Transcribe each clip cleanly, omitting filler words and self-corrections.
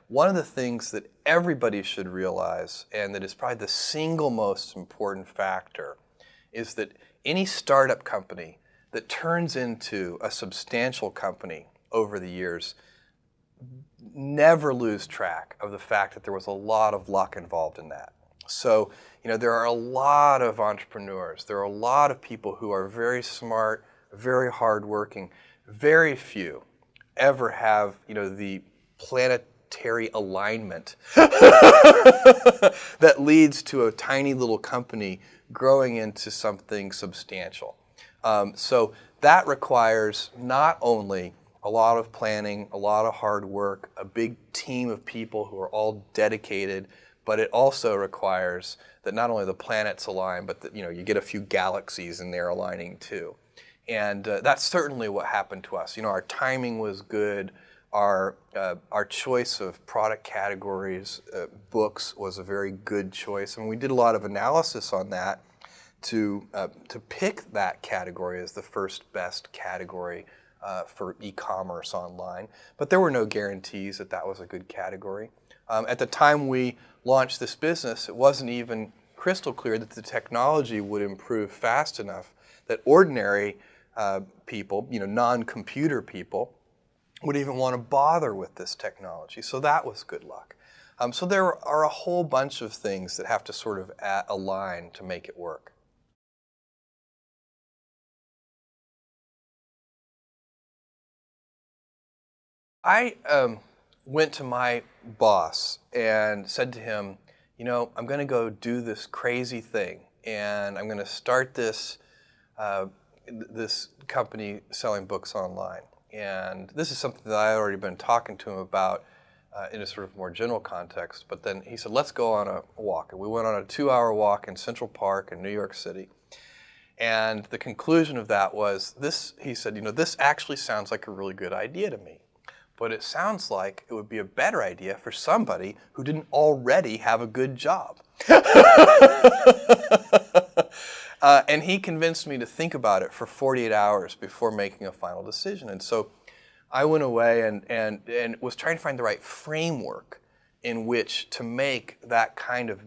one of the things that everybody should realize, and that is probably the single most important factor, is that any startup company that turns into a substantial company over the years, never lose track of the fact that there was a lot of luck involved in that. So, there are a lot of entrepreneurs. There are a lot of people who are very smart, very hardworking. Very few ever have, the planetary alignment that leads to a tiny little company growing into something substantial. So that requires not only a lot of planning, a lot of hard work, a big team of people who are all dedicated, but it also requires that not only the planets align, but that you get a few galaxies in there aligning too. And that's certainly what happened to us. Our timing was good. Our choice of product categories, books, was a very good choice. And we did a lot of analysis on that to pick that category as the first best category for e-commerce online. But there were no guarantees that that was a good category. At the time we launched this business, it wasn't even crystal clear that the technology would improve fast enough that ordinary people, non-computer people, would even want to bother with this technology. So that was good luck. So there are a whole bunch of things that have to sort of align to make it work. I went to my boss and said to him, I'm going to go do this crazy thing, and I'm going to start this company selling books online. And this is something that I had already been talking to him about in a sort of more general context. But then he said, let's go on a walk. And we went on a 2-hour walk in Central Park in New York City. And the conclusion of that was this. He said, this actually sounds like a really good idea to me. But it sounds like it would be a better idea for somebody who didn't already have a good job. And he convinced me to think about it for 48 hours before making a final decision. And so I went away and was trying to find the right framework in which to make that kind of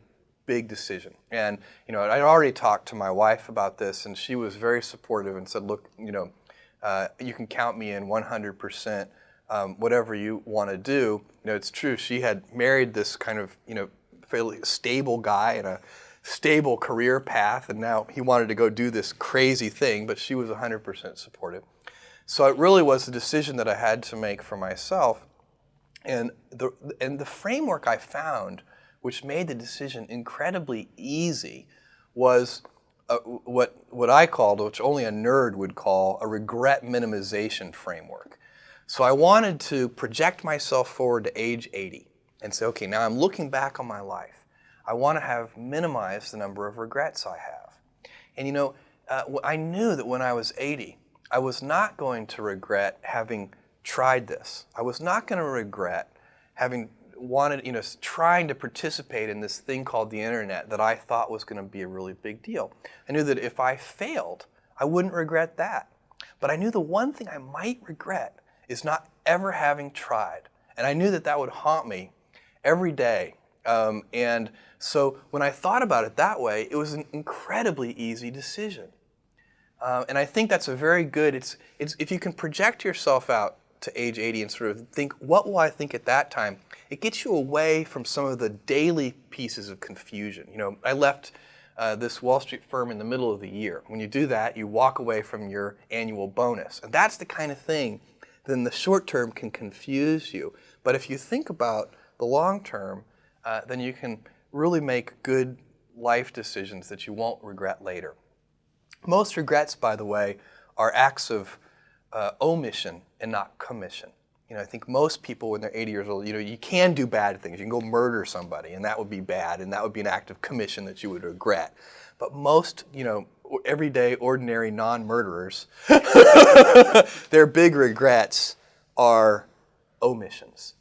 big decision. And I'd already talked to my wife about this, and she was very supportive and said, look, you can count me in 100%. Whatever you want to do. It's true. She had married this kind of, fairly stable guy in a stable career path, and now he wanted to go do this crazy thing, but she was 100% supportive. So it really was a decision that I had to make for myself. And the framework I found, which made the decision incredibly easy, was what I called, which only a nerd would call, a regret minimization framework. So I wanted to project myself forward to age 80 and say, okay, now I'm looking back on my life. I want to have minimized the number of regrets I have. And I knew that when I was 80, I was not going to regret having tried this. I was not going to regret having wanted, trying to participate in this thing called the internet that I thought was going to be a really big deal. I knew that if I failed, I wouldn't regret that. But I knew the one thing I might regret is not ever having tried. And I knew that that would haunt me every day. And so when I thought about it that way, it was an incredibly easy decision. And I think that's a very good, it's if you can project yourself out to age 80 and sort of think, what will I think at that time? It gets you away from some of the daily pieces of confusion. I left this Wall Street firm in the middle of the year. When you do that, you walk away from your annual bonus. And that's the kind of thing that in the short term can confuse you. But if you think about the long term, then you can really make good life decisions that you won't regret later. Most regrets, by the way, are acts of omission and not commission. I think most people when they're 80 years old, you can do bad things. You can go murder somebody, and that would be bad, and that would be an act of commission that you would regret. But most, everyday, ordinary non-murderers, their big regrets are omissions.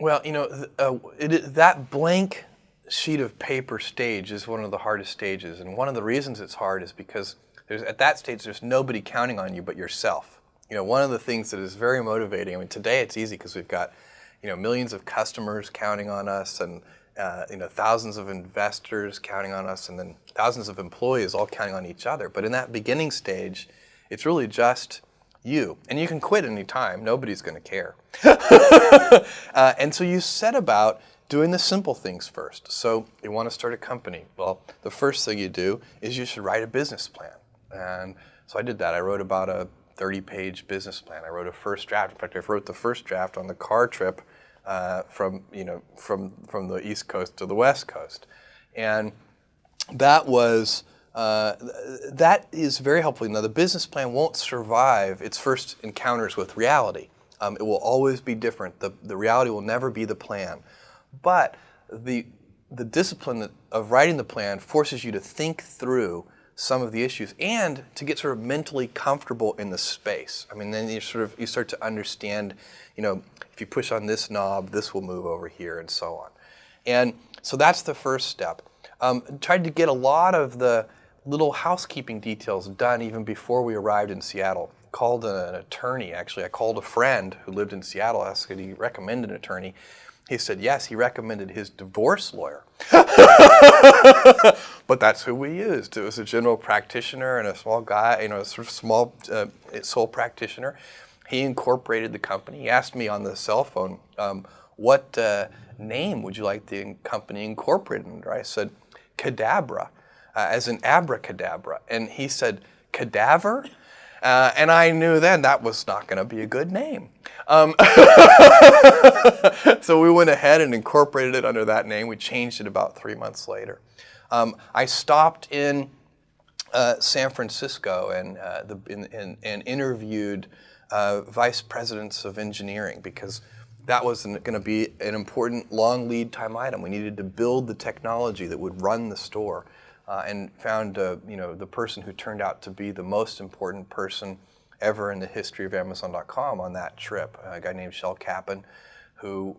Well, that blank sheet of paper stage is one of the hardest stages, and one of the reasons it's hard is because at that stage there's nobody counting on you but yourself. one of the things that is very motivating, I mean, today it's easy because we've got, millions of customers counting on us, and thousands of investors counting on us, and then thousands of employees all counting on each other. But in that beginning stage, it's really just you. And you can quit any time. Nobody's going to care. And so you set about doing the simple things first. So you want to start a company. Well, the first thing you do is you should write a business plan. And so I did that. I wrote about a 30-page business plan. I wrote a first draft. In fact, I wrote the first draft on the car trip from the East Coast to the West Coast. And that was that is very helpful. Now, the business plan won't survive its first encounters with reality. It will always be different. The reality will never be the plan. But the discipline of writing the plan forces you to think through some of the issues and to get sort of mentally comfortable in the space. I mean, then you start to understand, if you push on this knob, this will move over here, and so on. And so that's the first step. Tried to get a lot of the little housekeeping details done even before we arrived in Seattle. Called an attorney, actually. I called a friend who lived in Seattle, asked could he recommend an attorney. He said yes, he recommended his divorce lawyer. But that's who we used. It was a general practitioner and a small guy, a sort of small sole practitioner. He incorporated the company. He asked me on the cell phone, what name would you like the company incorporated under? I said, Cadabra, as in abracadabra. And he said, cadaver? And I knew then that was not going to be a good name. So we went ahead and incorporated it under that name. We changed it about 3 months later. I stopped in San Francisco and interviewed vice presidents of engineering because that was going to be an important long lead time item. We needed to build the technology that would run the store. And found the person who turned out to be the most important person ever in the history of Amazon.com on that trip, a guy named Shel Kappan, who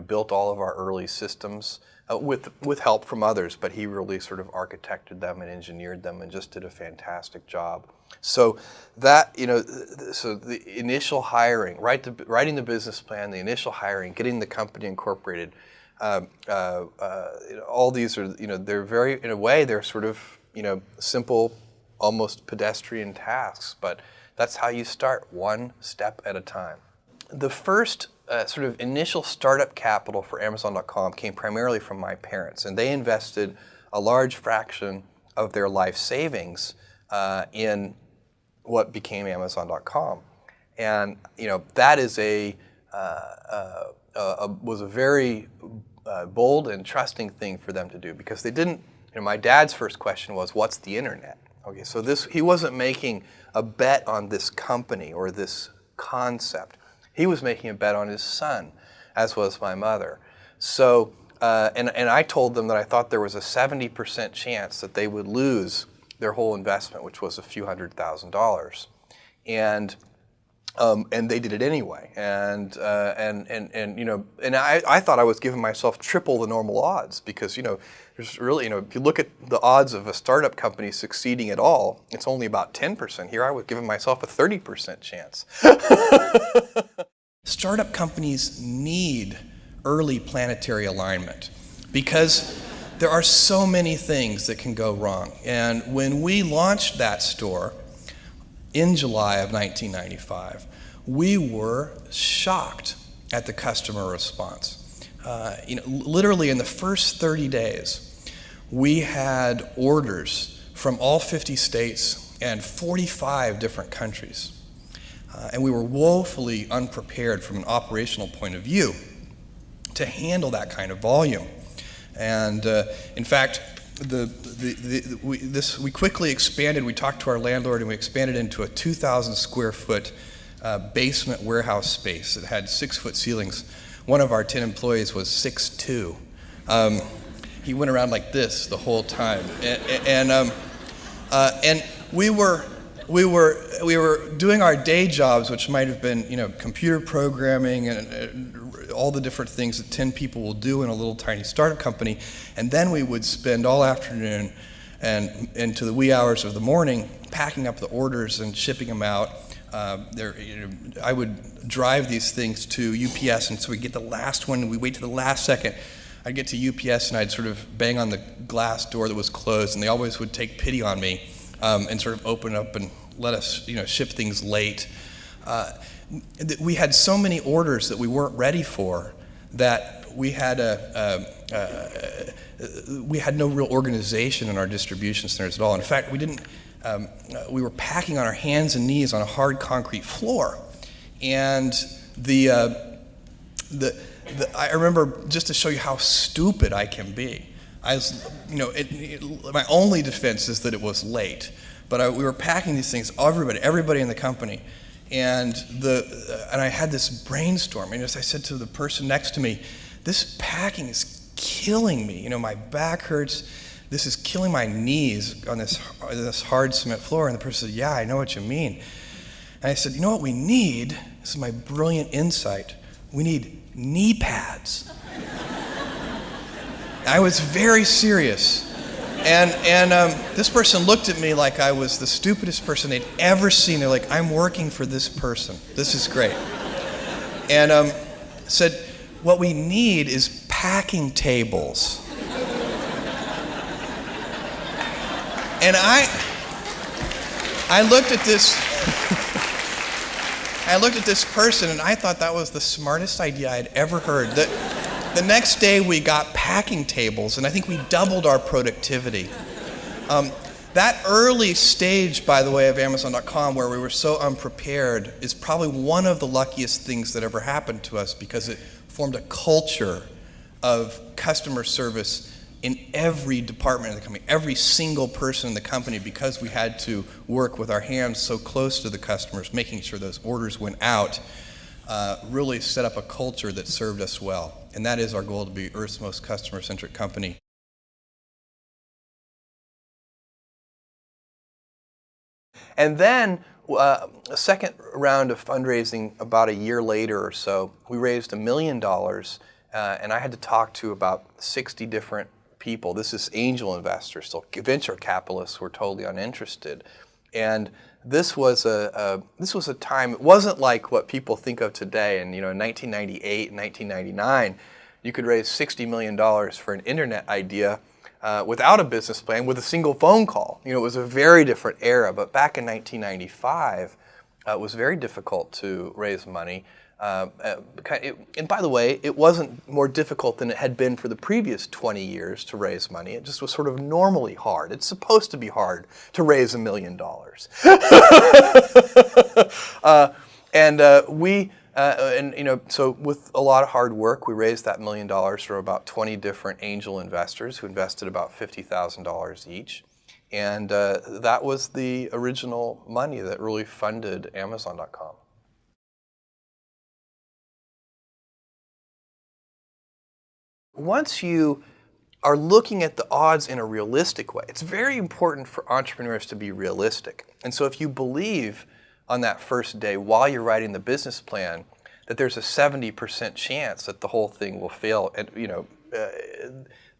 built all of our early systems with help from others, but he really sort of architected them and engineered them and just did a fantastic job. So that, so the initial hiring, writing the business plan, the initial hiring, getting the company incorporated, all these are, they're very, in a way, they're sort of, simple, almost pedestrian tasks, but that's how you start, one step at a time. The first sort of initial startup capital for Amazon.com came primarily from my parents, and they invested a large fraction of their life savings in what became Amazon.com. And, that is was a very bold and trusting thing for them to do because they didn't, my dad's first question was, what's the internet? Okay, so he wasn't making a bet on this company or this concept. He was making a bet on his son, as was my mother. So, and I told them that I thought there was a 70% chance that they would lose their whole investment, which was a few $100,000. And they did it anyway, and I thought I was giving myself triple the normal odds because there's really if you look at the odds of a startup company succeeding at all, it's only about 10%. Here I was giving myself a 30% chance. Startup companies need early planetary alignment because there are so many things that can go wrong. And when we launched that store in July of 1995, we were shocked at the customer response. Literally in the first 30 days, we had orders from all 50 states and 45 different countries. And we were woefully unprepared from an operational point of view to handle that kind of volume. And in fact, we quickly expanded. We talked to our landlord and we expanded into a 2,000 square foot basement warehouse space that had 6-foot ceilings. One of our 10 employees was 6'2". He went around like this the whole time, and we were doing our day jobs, which might have been computer programming and all the different things that 10 people will do in a little tiny startup company, and then we would spend all afternoon and into the wee hours of the morning packing up the orders and shipping them out I would drive these things to UPS, and so we'd get the last one, and we'd wait to the last second. I'd get to UPS, and I'd sort of bang on the glass door that was closed, and they always would take pity on me and sort of open up and let us, ship things late. We had so many orders that we weren't ready for that we had no real organization in our distribution centers at all. In fact, we were packing on our hands and knees on a hard concrete floor, and I remember, just to show you how stupid I can be, my only defense is that it was late, but we were packing these things, everybody in the company, and I had this brainstorm, and as I said to the person next to me, this packing is killing me. My back hurts. This is killing my knees on this hard cement floor. And the person said, yeah, I know what you mean. And I said, you know what we need? This is my brilliant insight. We need knee pads. I was very serious. And this person looked at me like I was the stupidest person they'd ever seen. They're like, I'm working for this person. This is great. And said, what we need is packing tables. And I looked at this person, and I thought that was the smartest idea I'd ever heard. The next day we got packing tables, and I think we doubled our productivity. That early stage, by the way, of Amazon.com, where we were so unprepared, is probably one of the luckiest things that ever happened to us, because it formed a culture of customer service in every department of the company, every single person in the company, because we had to work with our hands so close to the customers, making sure those orders went out, really set up a culture that served us well. And that is our goal, to be Earth's most customer-centric company. And then a second round of fundraising about a year later or so, we raised $1 million, and I had to talk to about 60 different people. This is angel investors, so venture capitalists were totally uninterested. And this was a time, it wasn't like what people think of today. And in 1998 and 1999, you could raise $60 million for an internet idea without a business plan, with a single phone call. It was a very different era. But back in 1995, it was very difficult to raise money. And by the way, it wasn't more difficult than it had been for the previous 20 years to raise money. It just was sort of normally hard. It's supposed to be hard to raise $1 million. So with a lot of hard work, we raised that $1 million from about 20 different angel investors who invested about $50,000 each. And that was the original money that really funded Amazon.com. Once you are looking at the odds in a realistic way, it's very important for entrepreneurs to be realistic. And so if you believe on that first day, while you're writing the business plan, that there's a 70% chance that the whole thing will fail, and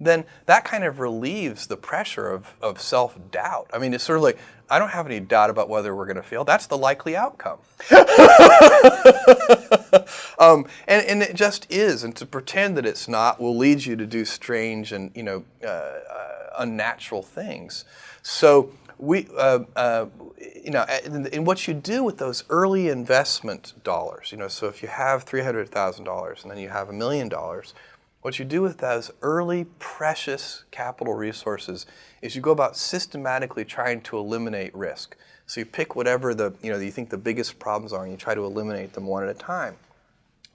then that kind of relieves the pressure of self-doubt. I mean, it's sort of like, I don't have any doubt about whether we're going to fail. That's the likely outcome. And it just is. And to pretend that it's not will lead you to do strange and unnatural things. So and what you do with those early investment dollars, so if you have $300,000 and then you have $1 million, what you do with those early precious capital resources is you go about systematically trying to eliminate risk. So you pick whatever you think the biggest problems are, and you try to eliminate them one at a time.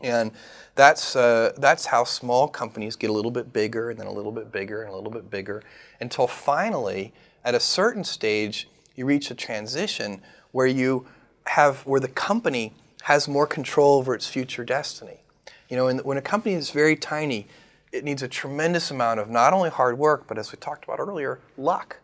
And that's how small companies get a little bit bigger, and then a little bit bigger, and a little bit bigger, until finally, at a certain stage, you reach a transition where the company has more control over its future destiny. When a company is very tiny, it needs a tremendous amount of not only hard work, but as we talked about earlier, luck.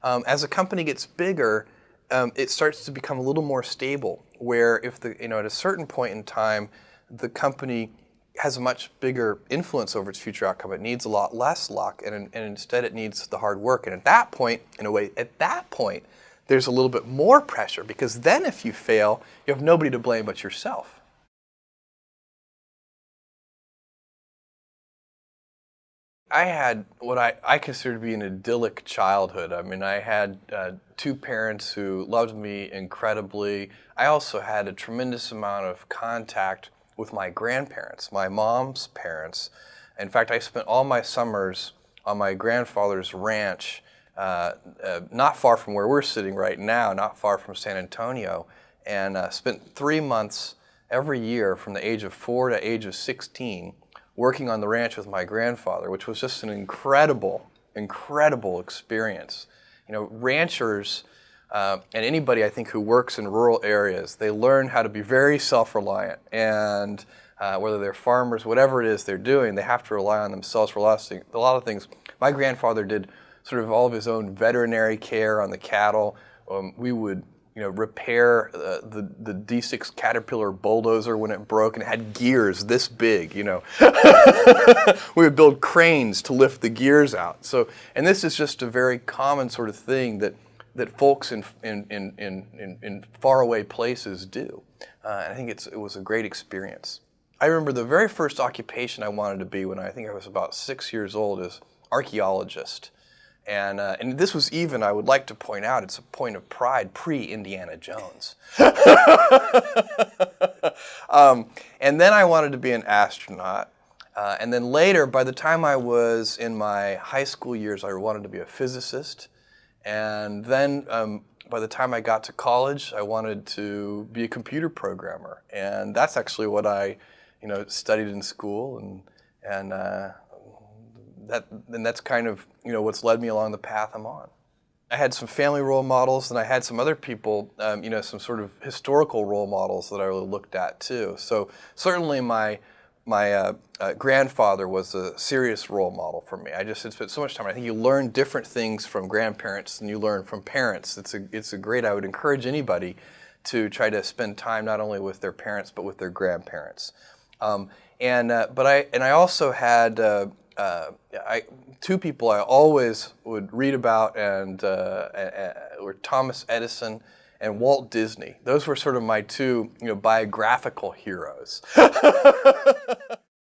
As a company gets bigger, it starts to become a little more stable, where if at a certain point in time, the company has a much bigger influence over its future outcome, it needs a lot less luck, and instead it needs the hard work. And at that point, there's a little bit more pressure, because then if you fail, you have nobody to blame but yourself. I had what I consider to be an idyllic childhood. I mean, I had two parents who loved me incredibly. I also had a tremendous amount of contact with my grandparents, my mom's parents. In fact, I spent all my summers on my grandfather's ranch, not far from where we're sitting right now, not far from San Antonio, and spent 3 months every year from the age of 4 to age of 16 working on the ranch with my grandfather, which was just an incredible, incredible experience. You know, ranchers and anybody I think who works in rural areas, they learn how to be very self-reliant, and whether they're farmers, whatever it is they're doing, they have to rely on themselves for a lot of things. My grandfather did sort of all of his own veterinary care on the cattle. We would repair the D6 Caterpillar bulldozer when it broke, and it had gears this big, We would build cranes to lift the gears out. So, and this is just a very common sort of thing that folks in faraway places do. I think it was a great experience. I remember the very first occupation I wanted to be when I think I was about 6 years old is archaeologist. And this was even, I would like to point out, it's a point of pride, pre-Indiana Jones. And then I wanted to be an astronaut. And then later, by the time I was in my high school years, I wanted to be a physicist. And then by the time I got to college, I wanted to be a computer programmer. And that's actually what I studied in school. And that's kind of what's led me along the path I'm on. I had some family role models, and I had some other people, some sort of historical role models that I really looked at too. So certainly my grandfather was a serious role model for me. I just had spent so much time. I think you learn different things from grandparents than you learn from parents. It's a great. I would encourage anybody to try to spend time not only with their parents but with their grandparents. But I also had. Two people I always would read about were Thomas Edison and Walt Disney. Those were sort of my two biographical heroes.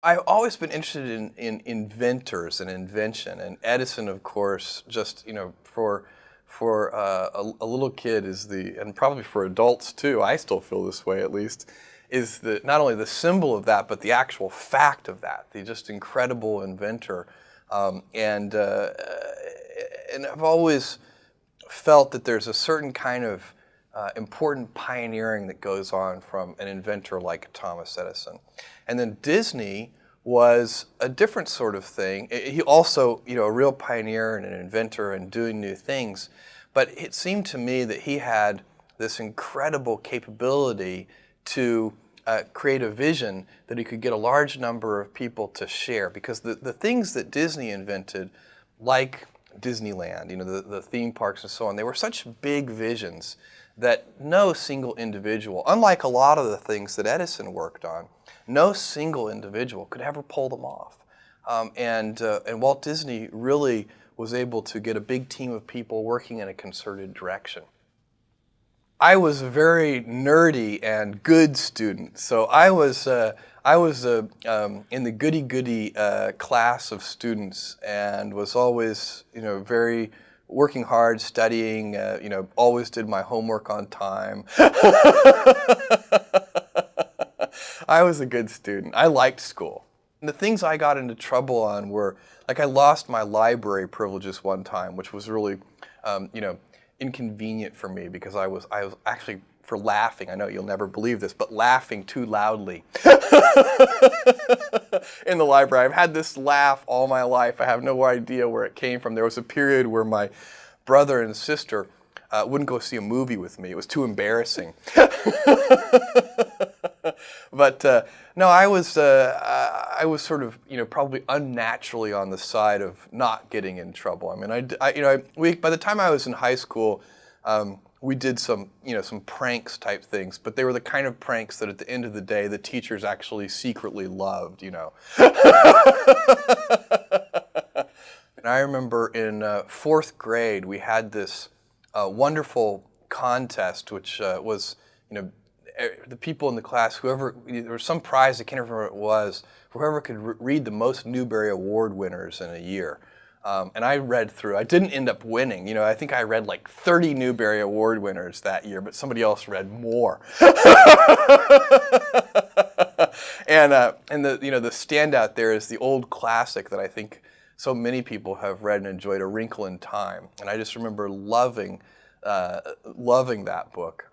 I've always been interested in inventors and invention, and Edison, of course, just for a little kid and probably for adults too, I still feel this way at least, is not only the symbol of that, but the actual fact of that, the just incredible inventor. And I've always felt that there's a certain kind of important pioneering that goes on from an inventor like Thomas Edison. And then Disney was a different sort of thing. He also, a real pioneer and an inventor and doing new things. But it seemed to me that he had this incredible capability to create a vision that he could get a large number of people to share. Because the things that Disney invented, like Disneyland, the theme parks and so on, they were such big visions that no single individual, unlike a lot of the things that Edison worked on, no single individual could ever pull them off. And Walt Disney really was able to get a big team of people working in a concerted direction. I was a very nerdy and good student, so I was in the goody-goody class of students, and was always very working hard, studying. Always did my homework on time. I was a good student. I liked school. And the things I got into trouble on were, like, I lost my library privileges one time, which was really, inconvenient for me because I was actually, for laughing, I know you'll never believe this, but laughing too loudly in the library. I've had this laugh all my life. I have no idea where it came from. There was a period where my brother and sister wouldn't go see a movie with me. It was too embarrassing. But no, I was sort of probably unnaturally on the side of not getting in trouble. I mean, by the time I was in high school, we did some pranks type things, but they were the kind of pranks that at the end of the day the teachers actually secretly loved. And I remember in 4th grade we had this wonderful contest, which was, the people in the class, whoever, there was some prize, I can't remember what it was, whoever could read the most Newbery Award winners in a year. And I read through. I didn't end up winning. I think I read like 30 Newbery Award winners that year, but somebody else read more. And the standout there is the old classic that I think so many people have read and enjoyed, A Wrinkle in Time. And I just remember loving that book.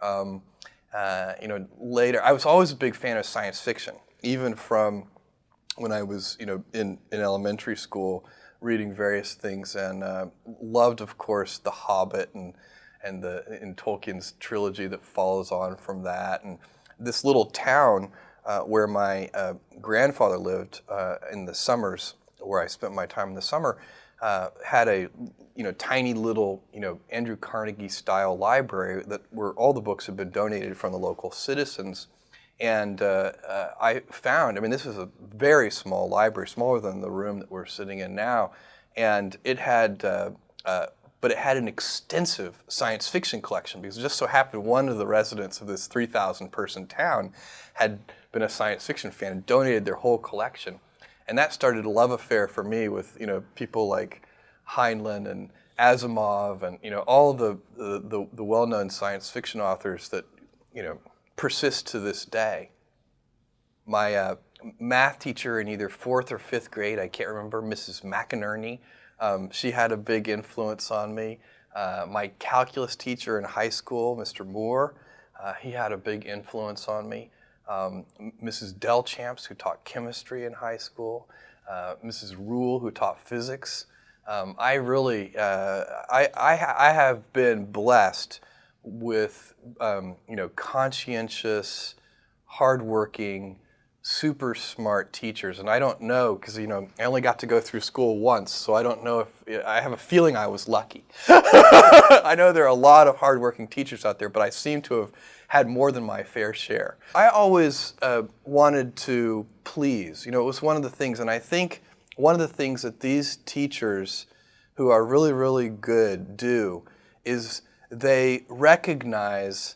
Later, I was always a big fan of science fiction, even from when I was, in elementary school, reading various things, and loved, of course, The Hobbit and Tolkien's trilogy that follows on from that. And this little town where my grandfather lived in the summers, where I spent my time in the summer, had a tiny little Andrew Carnegie style library where all the books had been donated from the local citizens. And I found, this was a very small library, smaller than the room that we're sitting in now, and it had, but it had an extensive science fiction collection, because it just so happened one of the residents of this 3,000 person town had been a science fiction fan and donated their whole collection. And that started a love affair for me with people like Heinlein and Asimov and all the well-known science fiction authors that persist to this day. My math teacher in either 4th or 5th grade, I can't remember, Mrs. McInerney, she had a big influence on me. My calculus teacher in high school, Mr. Moore, he had a big influence on me. Mrs. Delchamps, who taught chemistry in high school, Mrs. Rule, who taught physics. I really, I have been blessed with, conscientious, hardworking, super smart teachers. And I don't know, because, I only got to go through school once, so I don't know if, I have a feeling I was lucky. I know there are a lot of hardworking teachers out there, but I seem to have had more than my fair share. I always wanted to please. It was one of the things, and I think one of the things that these teachers who are really, really good do is they recognize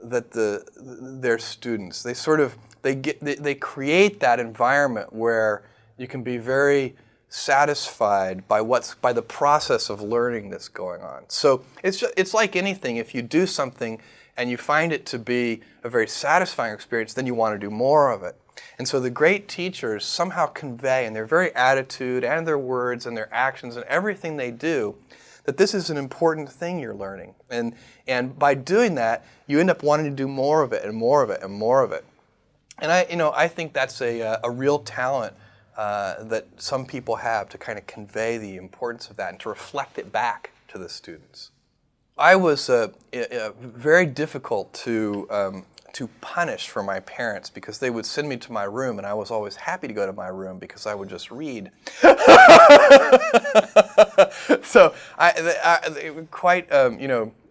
that their students, they create that environment where you can be very satisfied by the process of learning that's going on. So it's like anything. If you do something and you find it to be a very satisfying experience, then you want to do more of it. And so the great teachers somehow convey in their very attitude and their words and their actions and everything they do that this is an important thing you're learning. And by doing that, you end up wanting to do more of it and more of it and more of it. And I think that's a real talent that some people have to kind of convey the importance of that and to reflect it back to the students. I was very difficult to punish for my parents, because they would send me to my room, and I was always happy to go to my room because I would just read. So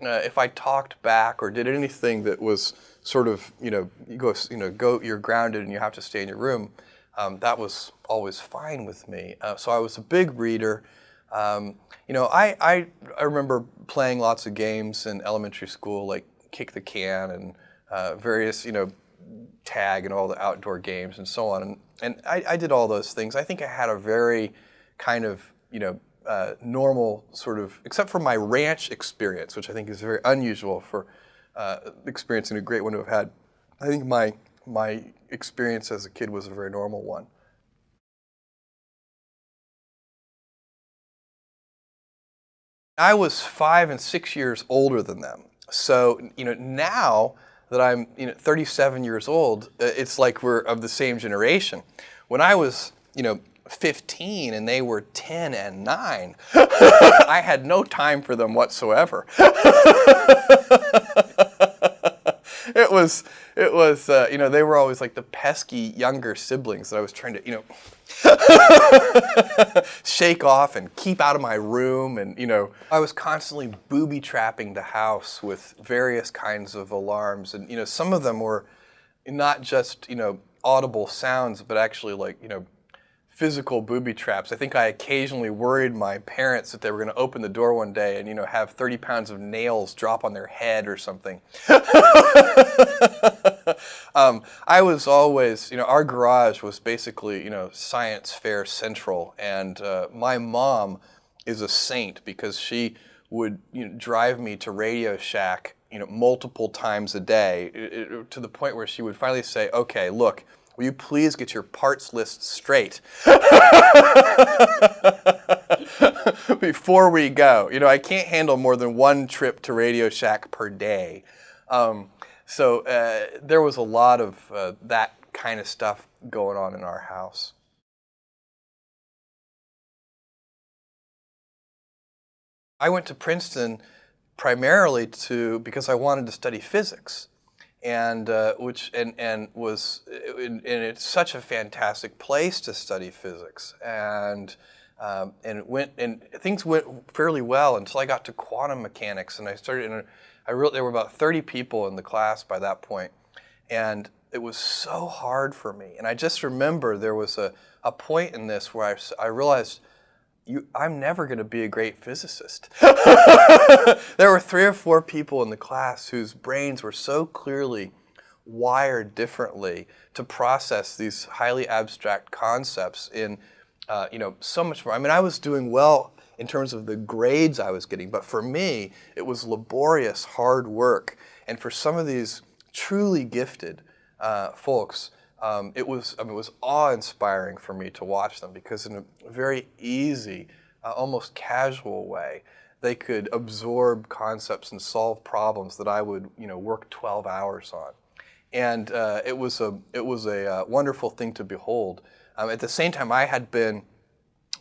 if I talked back or did anything that was sort of, you're grounded and you have to stay in your room, that was always fine with me. So I was a big reader. I remember playing lots of games in elementary school, like kick the can and various, tag and all the outdoor games and so on. And I did all those things. I think I had a very kind of, normal sort of, except for my ranch experience, which I think is very unusual for experiencing a great one to have had. I think my experience as a kid was a very normal one. I was 5 and 6 years older than them. So, now that I'm 37 years old, it's like we're of the same generation. When I was 15 and they were 10 and 9, I had no time for them whatsoever. It was they were always like the pesky younger siblings that I was trying to shake off and keep out of my room. And I was constantly booby trapping the house with various kinds of alarms. And some of them were not just audible sounds, but actually like physical booby traps. I think I occasionally worried my parents that they were going to open the door one day and, have 30 pounds of nails drop on their head or something. I was always, our garage was basically, science fair central. And my mom is a saint because she would drive me to Radio Shack, multiple times a day, to the point where she would finally say, okay, look, will you please get your parts list straight before we go? I can't handle more than one trip to Radio Shack per day. So there was a lot of that kind of stuff going on in our house. I went to Princeton primarily because I wanted to study physics. And it's such a fantastic place to study physics, and things went fairly well until I got to quantum mechanics, and there were about 30 people in the class by that point, and it was so hard for me. And I just remember there was a point in this where I realized, I'm never going to be a great physicist. There were 3 or 4 people in the class whose brains were so clearly wired differently to process these highly abstract concepts in, so much more. I mean, I was doing well in terms of the grades I was getting, but for me, it was laborious, hard work. And for some of these truly gifted folks, it was awe-inspiring for me to watch them, because in a very easy, almost casual way, they could absorb concepts and solve problems that I would, work 12 hours on. And it was a wonderful thing to behold. At the same time, I had been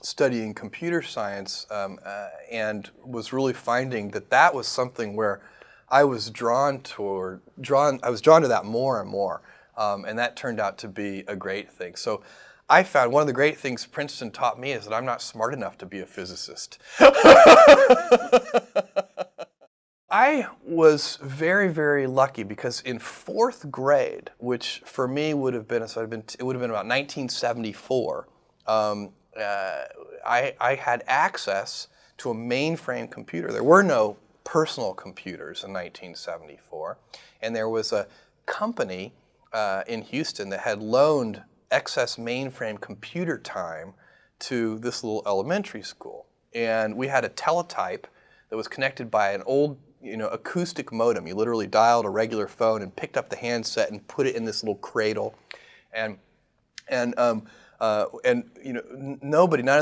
studying computer science and was really finding that was something where I was drawn to that more and more. And that turned out to be a great thing. So I found one of the great things Princeton taught me is that I'm not smart enough to be a physicist. I was very, very lucky because in 4th grade, which for me would have been, it would have been about 1974, I had access to a mainframe computer. There were no personal computers in 1974, and there was a company in Houston that had loaned excess mainframe computer time to this little elementary school. And we had a teletype that was connected by an old acoustic modem. You literally dialed a regular phone and picked up the handset and put it in this little cradle. And none of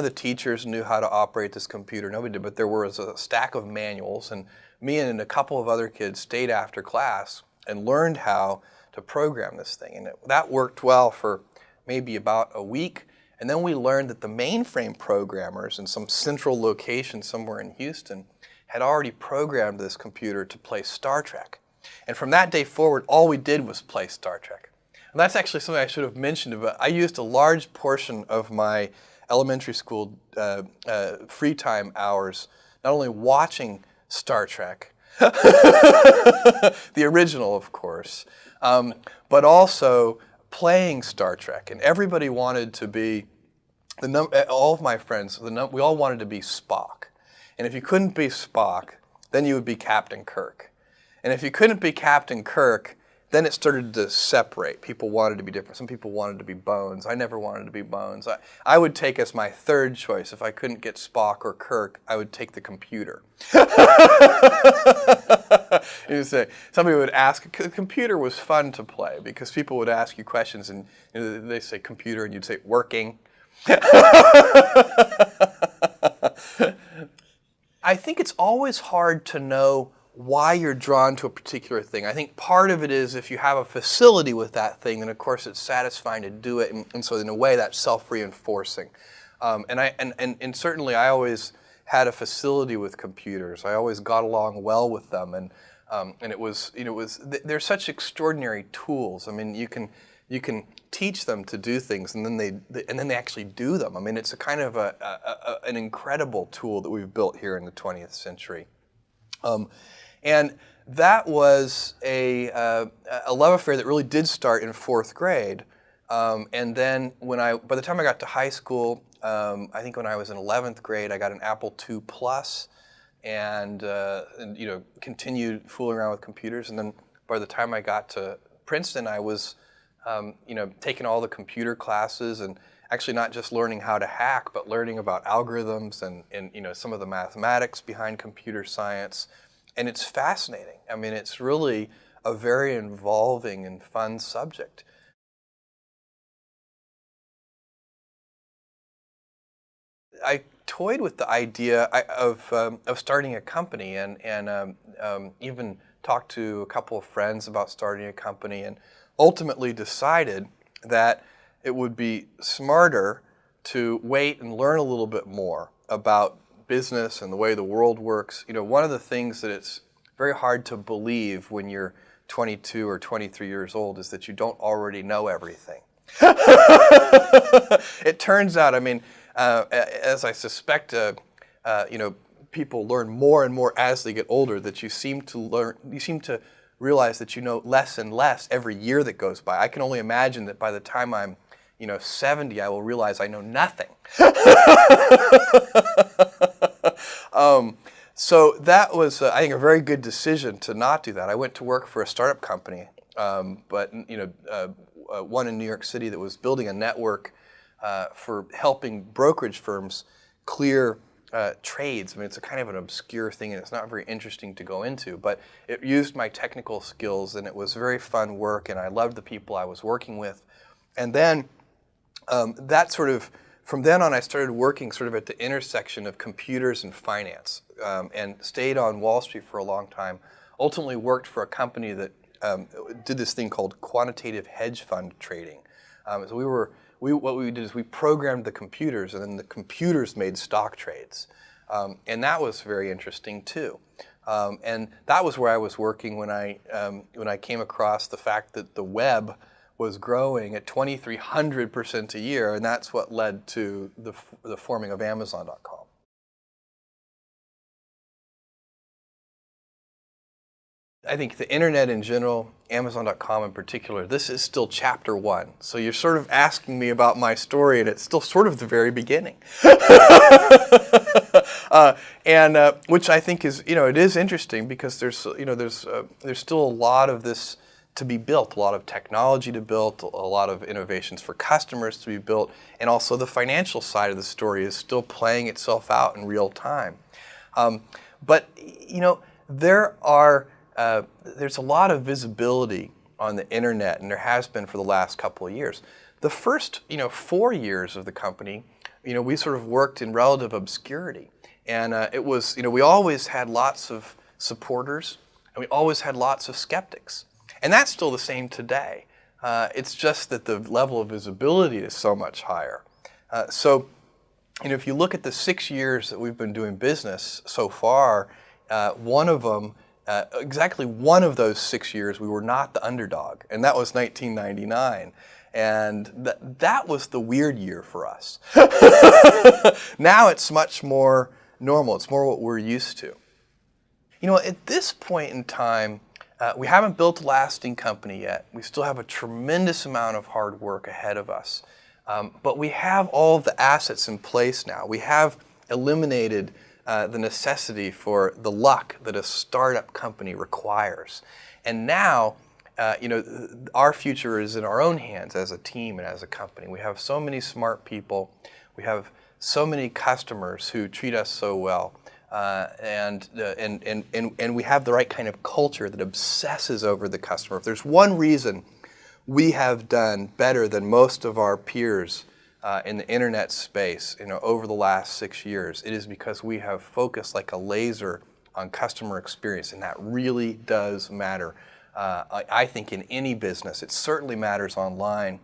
the teachers knew how to operate this computer. Nobody did, but there was a stack of manuals, and me and a couple of other kids stayed after class and learned how to program this thing. And that worked well for maybe about a week. And then we learned that the mainframe programmers in some central location somewhere in Houston had already programmed this computer to play Star Trek. And from that day forward, all we did was play Star Trek. And that's actually something I should have mentioned, but I used a large portion of my elementary school free time hours not only watching Star Trek, the original, of course, but also playing Star Trek. And everybody wanted to be, all of my friends, we all wanted to be Spock. And if you couldn't be Spock, then you would be Captain Kirk. And if you couldn't be Captain Kirk, then it started to separate. People wanted to be different. Some people wanted to be Bones. I never wanted to be Bones. I would take as my third choice. If I couldn't get Spock or Kirk, I would take the computer. You say, somebody would ask, the computer was fun to play because people would ask you questions and they say computer and you'd say working. I think it's always hard to know why you're drawn to a particular thing. I think part of it is if you have a facility with that thing, then of course it's satisfying to do it, and so in a way that's self-reinforcing. And certainly I always had a facility with computers. I always got along well with them, and they're such extraordinary tools. I mean, you can teach them to do things, and then they actually do them. I mean, it's a kind of an incredible tool that we've built here in the 20th century. And that was a love affair that really did start in 4th grade. And then by the time I got to high school, I think when I was in 11th grade, I got an Apple II Plus, and continued fooling around with computers. And then by the time I got to Princeton, I was taking all the computer classes, and actually not just learning how to hack, but learning about algorithms and some of the mathematics behind computer science. And it's fascinating. I mean, it's really a very involving and fun subject. I toyed with the idea of starting a company, and even talked to a couple of friends about starting a company, and ultimately decided that it would be smarter to wait and learn a little bit more about business and the way the world works. One of the things that it's very hard to believe when you're 22 or 23 years old is that you don't already know everything. It turns out, I mean, as I suspect, people learn more and more as they get older, that you seem to realize that you know less and less every year that goes by. I can only imagine that by the time I'm 70, I will realize I know nothing. So that was, I think, a very good decision to not do that. I went to work for a startup company, but one in New York City that was building a network for helping brokerage firms clear trades. I mean, it's a kind of an obscure thing, and it's not very interesting to go into, but it used my technical skills, and it was very fun work, and I loved the people I was working with. And then from then on, I started working sort of at the intersection of computers and finance, and stayed on Wall Street for a long time. Ultimately worked for a company that did this thing called quantitative hedge fund trading. So what we did is we programmed the computers, and then the computers made stock trades. And that was very interesting too. And that was where I was working when I came across the fact that the web was growing at 2,300% a year, and that's what led to the forming of Amazon.com. I think the internet in general, Amazon.com in particular, this is still chapter one. So you're sort of asking me about my story, and it's still sort of the very beginning. Which I think is, it is interesting, because there's still a lot of this to be built, a lot of technology to build, a lot of innovations for customers to be built, and also the financial side of the story is still playing itself out in real time. But there's a lot of visibility on the internet, and there has been for the last couple of years. The first 4 years of the company, we sort of worked in relative obscurity, and it was we always had lots of supporters, and we always had lots of skeptics. And that's still the same today. It's just that the level of visibility is so much higher. So if you look at the 6 years that we've been doing business so far, exactly one of those 6 years, we were not the underdog, and that was 1999. And that was the weird year for us. Now it's much more normal. It's more what we're used to. At this point in time, we haven't built a lasting company yet. We still have a tremendous amount of hard work ahead of us. But we have all of the assets in place now. We have eliminated the necessity for the luck that a startup company requires. And now, our future is in our own hands as a team and as a company. We have so many smart people. We have so many customers who treat us so well. And we have the right kind of culture that obsesses over the customer. If there's one reason we have done better than most of our peers in the internet space, over the last 6 years, it is because we have focused like a laser on customer experience, and that really does matter. I think in any business, it certainly matters online,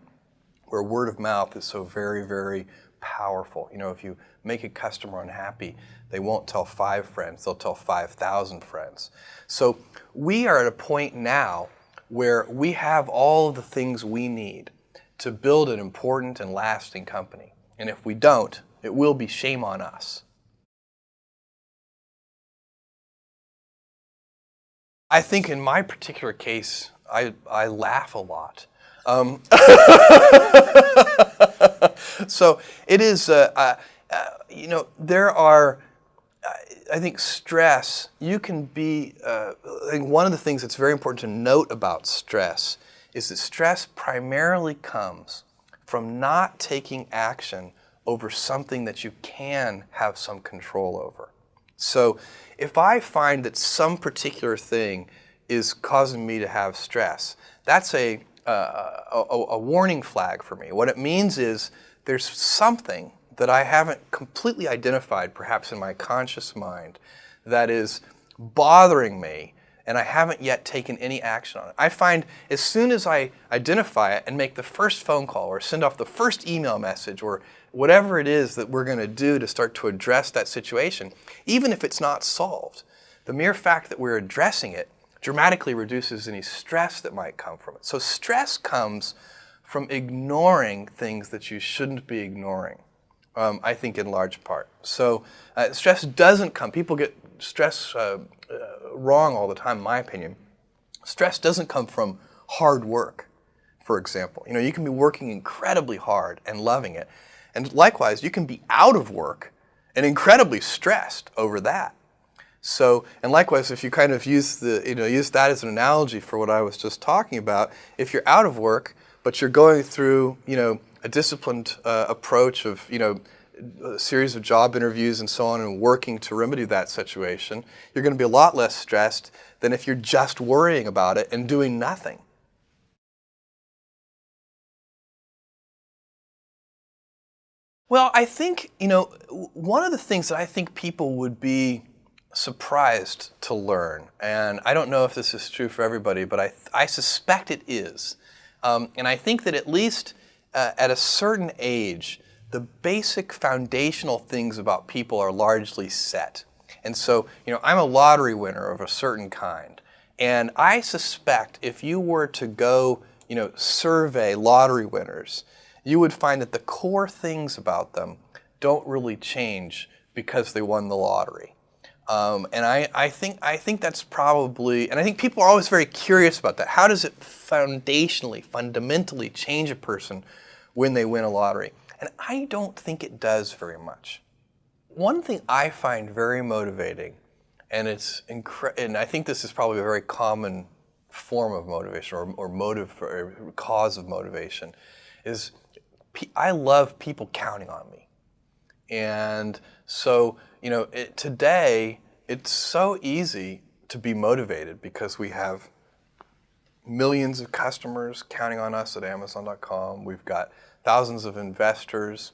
where word of mouth is so very, very powerful. If you make a customer unhappy, they won't tell 5 friends, they'll tell 5,000 friends. So we are at a point now where we have all of the things we need to build an important and lasting company. And if we don't, it will be shame on us. I think in my particular case, I laugh a lot. Um, so it is, there are, I think stress, you can be, I think one of the things that's very important to note about stress is that stress primarily comes from not taking action over something that you can have some control over. So if I find that some particular thing is causing me to have stress, that's a warning flag for me. What it means is there's something that I haven't completely identified, perhaps in my conscious mind, that is bothering me, and I haven't yet taken any action on it. I find as soon as I identify it and make the first phone call or send off the first email message or whatever it is that we're going to do to start to address that situation, even if it's not solved, the mere fact that we're addressing it dramatically reduces any stress that might come from it. So stress comes from ignoring things that you shouldn't be ignoring, I think in large part. So stress doesn't come, people get stress wrong all the time, in my opinion. Stress doesn't come from hard work, for example. You can be working incredibly hard and loving it. And likewise, you can be out of work and incredibly stressed over that. So, and likewise, if you kind of use that as an analogy for what I was just talking about, if you're out of work, but you're going through, a disciplined approach of, a series of job interviews and so on and working to remedy that situation, you're going to be a lot less stressed than if you're just worrying about it and doing nothing. Well, I think, one of the things that I think people would be surprised to learn, and I don't know if this is true for everybody, but I suspect it is. And I think that at least at a certain age, the basic foundational things about people are largely set. And so, I'm a lottery winner of a certain kind. And I suspect if you were to go, survey lottery winners, you would find that the core things about them don't really change because they won the lottery. And I think that's probably, and I think people are always very curious about that. How does it fundamentally change a person when they win a lottery? And I don't think it does very much. One thing I find very motivating, and and I think this is probably a very common form of motivation or motive or cause of motivation, is I love people counting on me. And so, today, it's so easy to be motivated because we have millions of customers counting on us at Amazon.com. We've got thousands of investors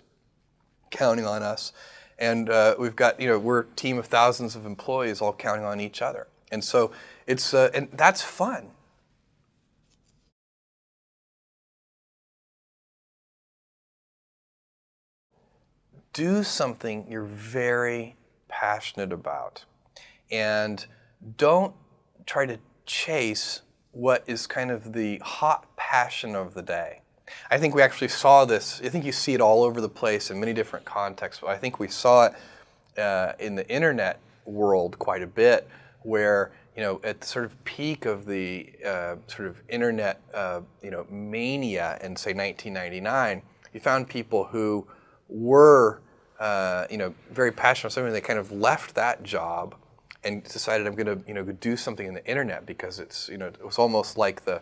counting on us. And we've got, we're a team of thousands of employees all counting on each other. And so it's, and that's fun. Do something you're very passionate about. And don't try to chase what is kind of the hot passion of the day. I think we actually saw this, I think you see it all over the place in many different contexts, but I think we saw it in the internet world quite a bit, where, at the sort of peak of the sort of internet, mania in, say, 1999, you found people who were, very passionate about something. They kind of left that job and decided, I'm going to, do something in the internet because it's, it was almost like the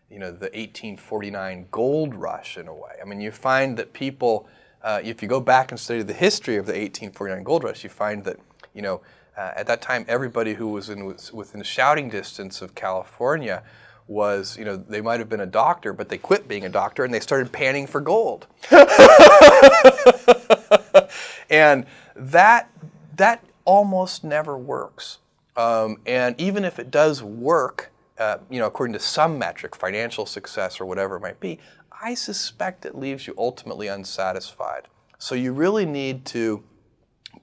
1849 gold rush in a way. I mean, you find that people, if you go back and study the history of the 1849 gold rush, you find that, at that time, everybody who was within shouting distance of California was, they might have been a doctor, but they quit being a doctor and they started panning for gold. And that almost never works. And even if it does work, according to some metric, financial success or whatever it might be, I suspect it leaves you ultimately unsatisfied. So you really need to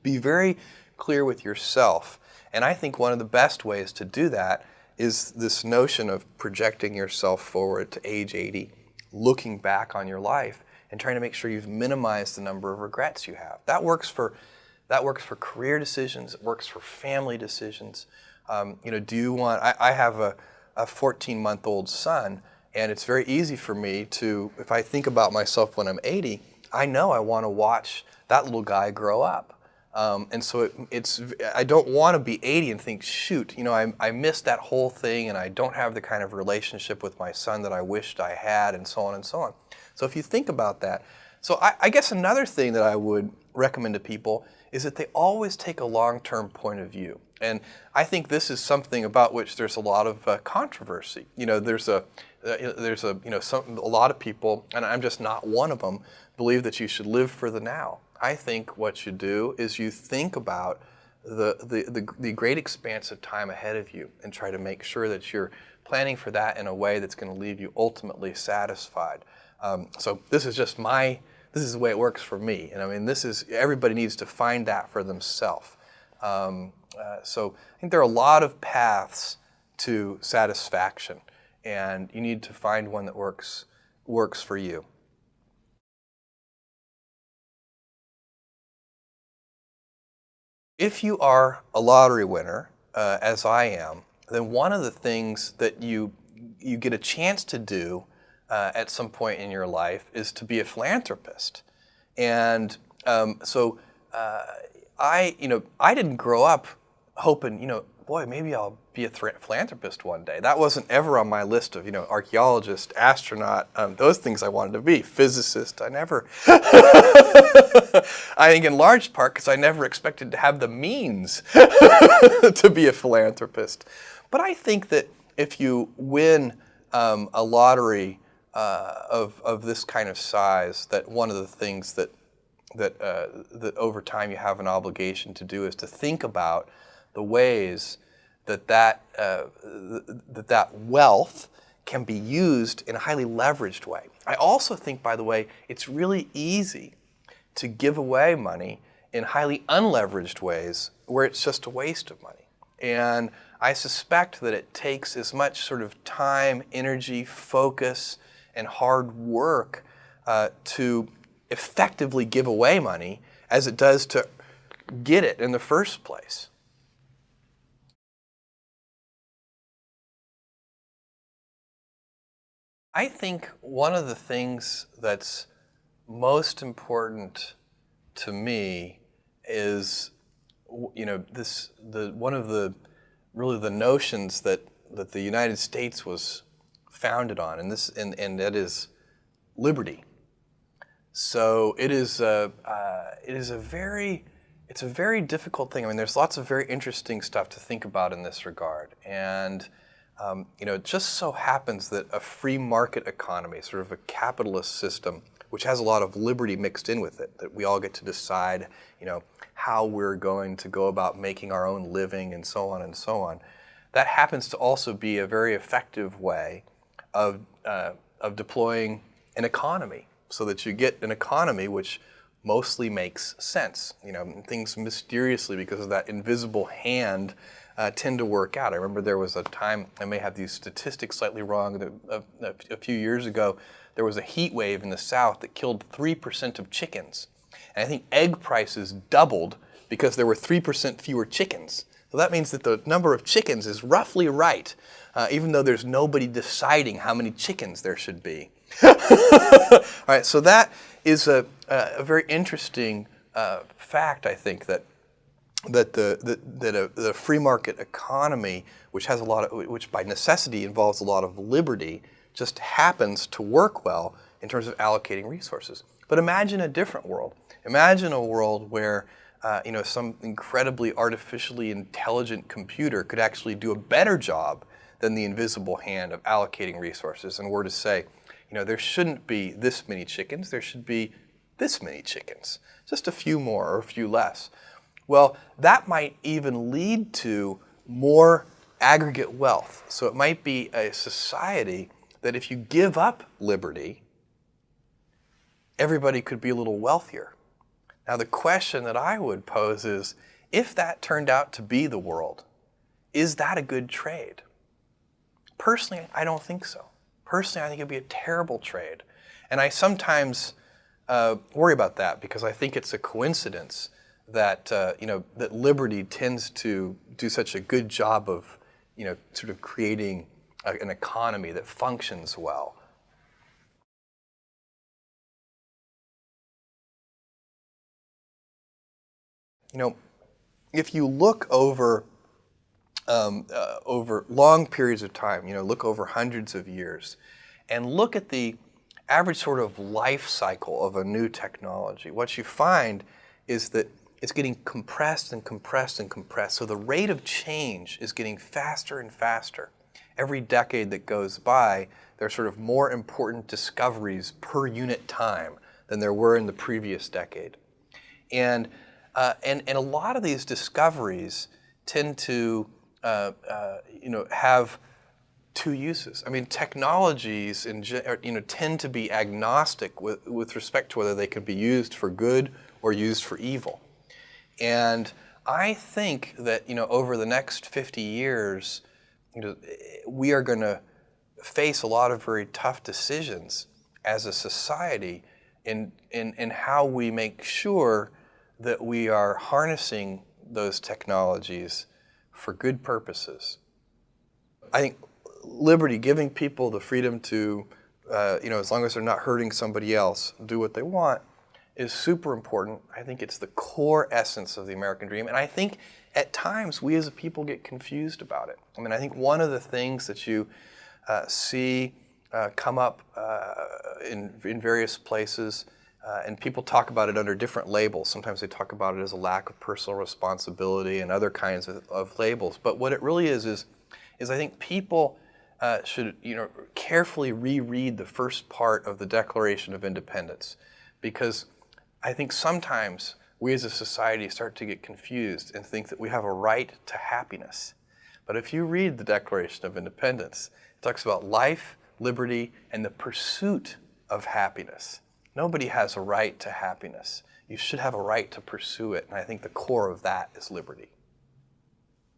be very clear with yourself. And I think one of the best ways to do that is this notion of projecting yourself forward to age 80, looking back on your life and trying to make sure you've minimized the number of regrets you have. That works for career decisions. It works for family decisions. Do you want? I have a 14-month-old son, And it's very easy for me to, if I think about myself when I'm 80, I know I want to watch that little guy grow up. And so I don't want to be 80 and think, shoot, I missed that whole thing and I don't have the kind of relationship with my son that I wished I had, and so on and so on. So if you think about that, so I guess another thing that I would recommend to people is that they always take a long-term point of view. And I think this is something about which there's a lot of controversy. There's a lot of people, and I'm just not one of them, believe that you should live for the now. I think what you do is you think about the great expanse of time ahead of you and try to make sure that you're planning for that in a way that's going to leave you ultimately satisfied. So this is the way it works for me. And I mean, everybody needs to find that for themselves. So I think there are a lot of paths to satisfaction, and you need to find one that works for you. If you are a lottery winner, as I am, then one of the things that you get a chance to do at some point in your life is to be a philanthropist. And I didn't grow up hoping, boy, maybe I'll be a philanthropist one day. That wasn't ever on my list of, archaeologist, astronaut, those things I wanted to be. Physicist, I never. I think in large part because I never expected to have the means to be a philanthropist. But I think that if you win a lottery of this kind of size, that one of the things that over time you have an obligation to do is to think about the ways that wealth can be used in a highly leveraged way. I also think, by the way, it's really easy to give away money in highly unleveraged ways where it's just a waste of money. And I suspect that it takes as much sort of time, energy, focus, and hard work to effectively give away money as it does to get it in the first place. I think one of the things that's most important to me is, one of the notions that the United States was founded on, and that is liberty. So it's a very difficult thing. I mean, there's lots of very interesting stuff to think about in this regard, and it just so happens that a free market economy, sort of a capitalist system, which has a lot of liberty mixed in with it, that we all get to decide, how we're going to go about making our own living and so on, that happens to also be a very effective way of deploying an economy, so that you get an economy which mostly makes sense. Things mysteriously, because of that invisible hand, tend to work out. I remember there was a time, I may have these statistics slightly wrong, that a few years ago there was a heat wave in the South that killed 3% of chickens. And I think egg prices doubled because there were 3% fewer chickens. So that means that the number of chickens is roughly right, even though there's nobody deciding how many chickens there should be. All right, so that is a very interesting fact, I think, that the free market economy, which by necessity involves a lot of liberty, just happens to work well in terms of allocating resources. But imagine a different world. Imagine a world where some incredibly artificially intelligent computer could actually do a better job than the invisible hand of allocating resources, and were to say, there shouldn't be this many chickens, there should be this many chickens, just a few more or a few less. Well, that might even lead to more aggregate wealth. So it might be a society that if you give up liberty, everybody could be a little wealthier. Now, the question that I would pose is, if that turned out to be the world, is that a good trade? Personally, I don't think so. Personally, I think it'd be a terrible trade. And I sometimes worry about that, because I think it's a coincidence that that liberty tends to do such a good job of sort of creating an economy that functions well. You know, if you look over long periods of time, look over hundreds of years, and look at the average sort of life cycle of a new technology, what you find is that it's getting compressed and compressed and compressed. So the rate of change is getting faster and faster. Every decade that goes by, there are sort of more important discoveries per unit time than there were in the previous decade. And a lot of these discoveries tend to have two uses. I mean, technologies tend to be agnostic with respect to whether they can be used for good or used for evil. And I think that over the next 50 years, we are going to face a lot of very tough decisions as a society in how we make sure that we are harnessing those technologies for good purposes. I think liberty, giving people the freedom to, as long as they're not hurting somebody else, do what they want, is super important. I think it's the core essence of the American dream. And I think at times we as a people get confused about it. I mean, I think one of the things that you see come up in various places, and people talk about it under different labels. Sometimes they talk about it as a lack of personal responsibility and other kinds of labels. But what it really is I think people should carefully reread the first part of the Declaration of Independence, because I think sometimes we as a society start to get confused and think that we have a right to happiness. But if you read the Declaration of Independence, it talks about life, liberty, and the pursuit of happiness. Nobody has a right to happiness. You should have a right to pursue it, and I think the core of that is liberty.